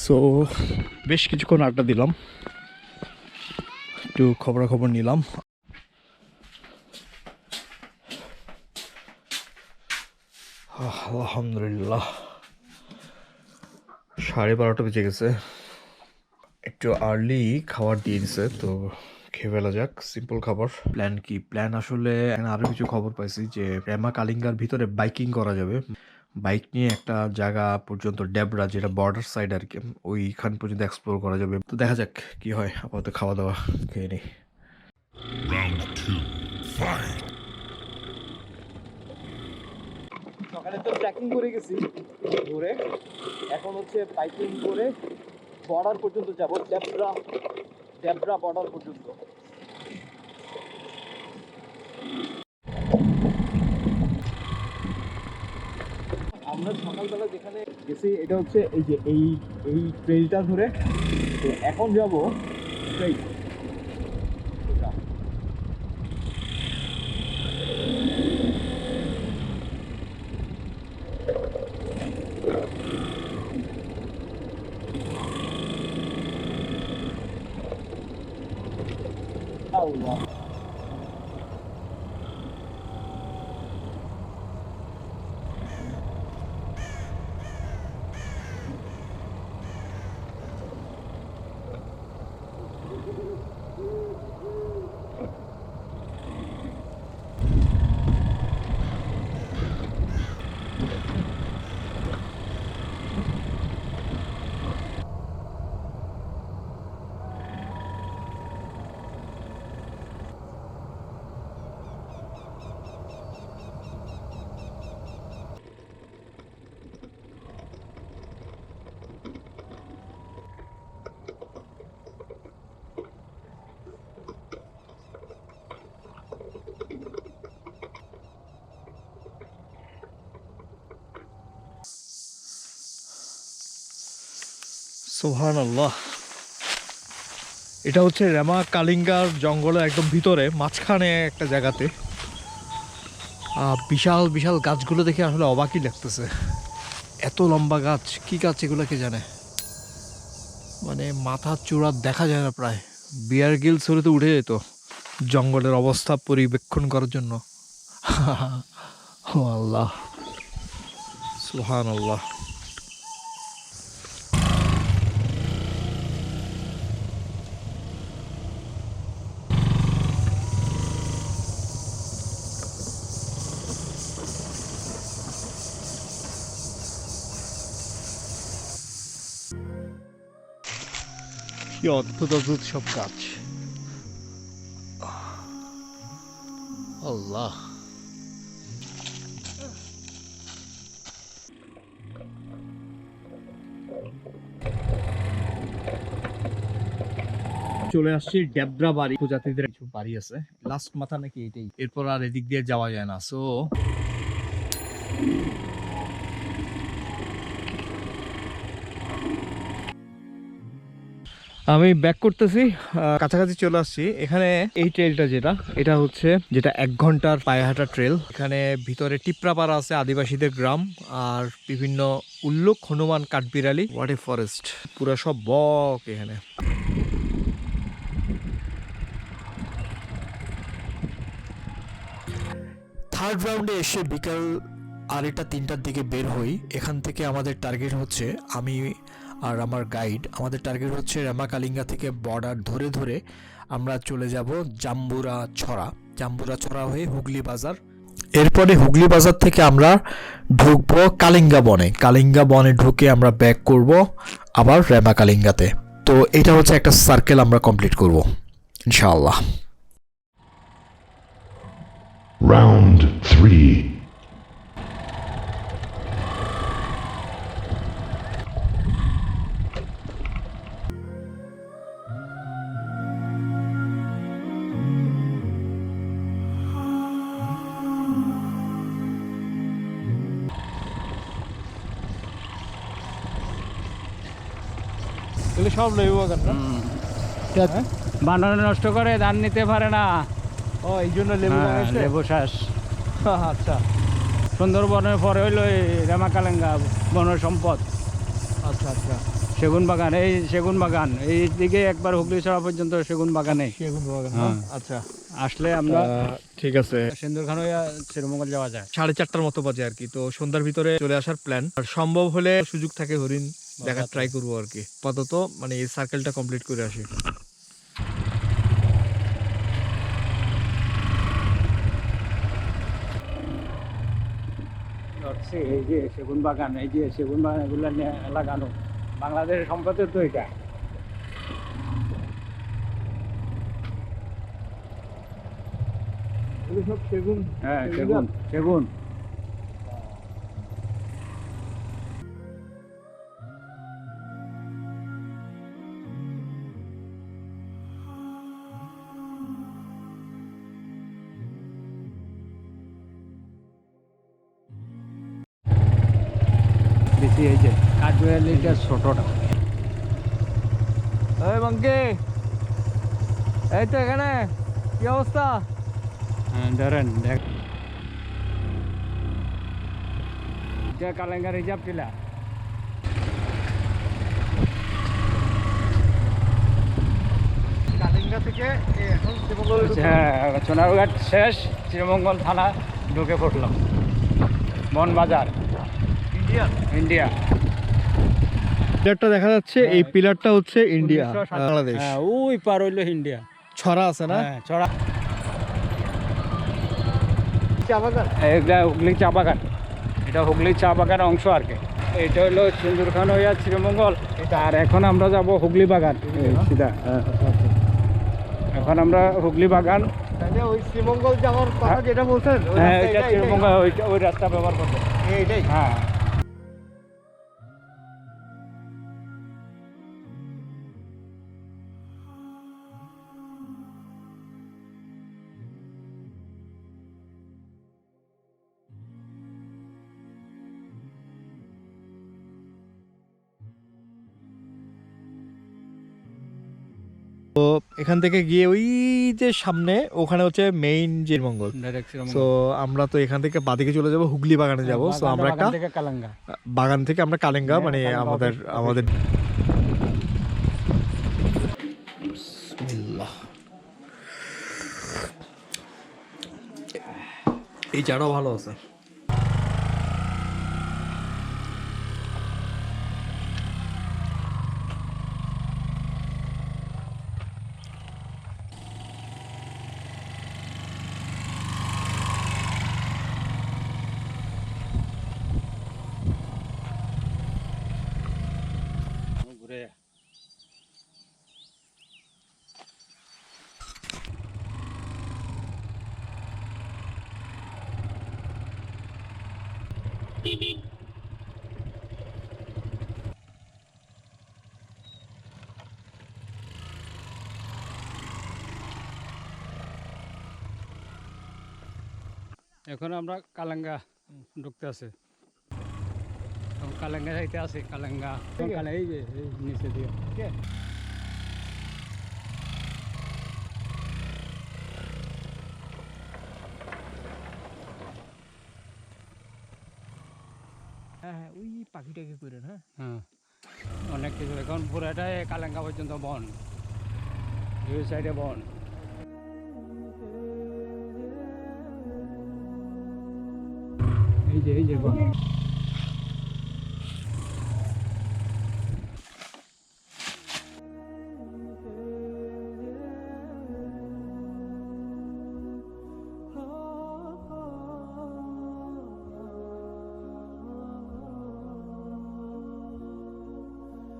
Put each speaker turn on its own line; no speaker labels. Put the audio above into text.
So বেশ কিছুক্ষণ আড্ডা দিলাম, একটু খবরাখবর নিলাম। আলহামদুলিল্লাহ 12:30 বেজে গেছে, একটু আর্লি খাবার দিয়ে দিছে, তো খেয়ে ফেলা যাক। সিম্পল খাবার। প্ল্যান কি? প্ল্যান আসলে আরো কিছু খবর পাইছি যে রেমা কালিঙ্গার ভিতরে বাইকিং করা যাবে। বাইক নিয়ে একটা জায়গা পর্যন্ত, ডেবরা, যেটা বর্ডার সাইড আর কি, ওইখান পর্যন্ত এক্সপ্লোর করা যাবে। তো দেখা যাক কি হয়। আপাতত খাওয়া দাওয়া খেয়ে নিই।
সকালে তো ট্রেকিং করে গেছি ঘুরে, এখন হচ্ছে বাইকিং করে বর্ডার পর্যন্ত যাব, ডেবরা বর্ডার পর্যন্ত। আমরা সকালবেলা যেখানে গেছি এটা হচ্ছে এই যে এই ট্রেলটা ধরে, তো এখন যাব ট্রেল। Allah.
সুবহানাল্লাহ। এটা হচ্ছে রেমা কালিঙ্গার জঙ্গলের একদম ভিতরে মাঝখানে একটা জায়গাতে। বিশাল বিশাল গাছগুলো দেখে আসলে অবাকই লাগতেছে। এত লম্বা গাছ, কি গাছ এগুলো কে জানে, মানে মাথা চূড়া দেখা যায় না প্রায়। বিয়ার গিলস হলে তো উঠে যেত জঙ্গলের অবস্থা পরিবেক্ষণ করার জন্য। ও আল্লাহ, সুবহানাল্লাহ। কি অদ্ভুত অদ্ভুত সব গাছ, আল্লাহ। চলে আসছি ডেবরা বাড়ি। উপজাতিদের কিছু বাড়ি আছে, লাস্ট মাথা নাকি এটাই, এরপর আর এদিক দিয়ে যাওয়া যায় না। সো আমি ব্যাক করতেছি, কাছাকাছি চলে আসছি। এখানে এই ট্রেলটা এটা হচ্ছে 1 ঘন্টার পায়ে হাঁটা ট্রেল। এখানে ভিতরে টিপরাপাড়া আছে, আদিবাসীদের গ্রাম, আর বিভিন্ন উল্লুক, হনুমান, কাঠবিড়ালি, হোয়াট এ ফরেস্ট, পুরো সব বক এখানে। থার্ড রাউন্ডে এসে বিকাল 2:30-3টার দিকে বের হই। এখান থেকে আমাদের টার্গেট হচ্ছে, আমি আর আমার গাইড, আমাদের টার্গেট হচ্ছে রেমা কালিঙ্গা থেকে বর্ডার ধরে ধরে আমরা চলে যাব জাম্বুরা ছড়া হয়ে হুগলি বাজার। এরপরে হুগলি বাজার থেকে আমরা ঢুকবো কালিঙ্গা বনে ঢুকে আমরা ব্যাক করব আবার রেমা কালিঙ্গাতে। তো এটা হচ্ছে একটা সার্কেল আমরা কমপ্লিট করব ইনশাআল্লাহ।
Round 3.
সব লেবু বাগান না?
বানর নষ্ট করে, ধান নিতে পারে না।
ও, এই জন্য লেবু লাগাইছে?
লেবু শ্বাস।
আচ্ছা,
সুন্দরবনের পরে হইলো এই রেমা কালেঙ্গা বন সম্পদ। আচ্ছা আচ্ছা,
সেগুন বাগান, এই সেগুন বাগান এই দিকে একবার হুগলি ছড়া পর্যন্ত সেগুন বাগানে।
সেগুন বাগান,
হ্যাঁ।
আচ্ছা
আসলে আমরা
ঠিক আছে।
সিন্দুরখান হইয়া শ্রীমঙ্গল যাওয়া যায়।
4:30টার মতো বাজে আর কি, তো সন্ধ্যার ভিতরে চলে আসার প্ল্যান। আর সম্ভব হলে সুযোগ থাকে হরিণ দেখার ট্রাই করবো আর কি। আপাতত মানে এই সার্কেলটা কমপ্লিট করে আসি।
এই যে সেগুন বাগান, এই যে সেগুন বাগান এগুলো লাগানো বাংলাদেশের সম্পদের তো এটা।
সব সেগুন?
হ্যাঁ সেগুন, সেগুন। বেশি এই যে কাঠবিড়ালিটা ছোটটা।
এই মাঙ্কি, এই তো এখানে, কি অবস্থা?
হ্যাঁ ধরেন দেখ, এটা কালেঙ্গা রিজার্ভ টিলা।
কালিঙ্গা থেকে এখন শ্রীমঙ্গল।
হ্যাঁ সোনারঘাট শেষ, শ্রীমঙ্গল থানা ঢুকে পড়লাম। বনবাজার,
ইন্ডিয়ান।
ইন্ডিয়া।
পিলারটা দেখা যাচ্ছে, এই পিলারটা হচ্ছে ইন্ডিয়া,
1960
বাংলাদেশ।
হ্যাঁ ওই পার হইলো ইন্ডিয়া।
ছড়া আছে না?
হ্যাঁ ছড়া।
চা বাগান,
এটা হুগলি চা বাগান, এটা হুগলি চা বাগানের অংশ আর কি। এটা হলো সিন্দুরখান হইয়া শ্রীমঙ্গল, আর এখন আমরা যাব হুগলি বাগান সিধা। হ্যাঁ এখন আমরা হুগলি বাগান।
তাহলে ওই শ্রীমঙ্গল যাওয়ার কথা যেটা বলছেন, ওই
হ্যাঁ
রাস্তা
এটা
এটাই?
শ্রীমঙ্গল, ওই রাস্তা ব্যবহার করবো।
এইটাই।
হ্যাঁ
তো এখান থেকে গিয়ে ওই যে সামনে ওখানে হচ্ছে মেইন যে মঙ্গল।
ডাইরেক্ট
তো
শ্রীমঙ্গল।
আমরা তো এখান থেকে বাদিকে চলে যাব, হুগলি বাগানে যাব। তো আমরা একটা
বাগান থেকে কালেঙ্গা,
বাগান থেকে আমরা কালেঙ্গা,
হ্যাঁ,
মানে
কালেঙ্গা
আমাদের
অফিস।
আমাদের বিসমিল্লাহ। এই চাটাও ভালো আছে।
ঘুরে এখন আমরা কালেঙ্গা ঢুকতে আছে, কালেঙ্গা যাইতে আছে। কালেঙ্গা এই যে এই নিচে দিয়ে
হ্যাঁ, ওই পাখিটাকে করে না।
হ্যাঁ অনেক কিছু। এখন পুরাটাই কালেঙ্গা পর্যন্ত বন, দুই সাইডে বন। এই যে বন।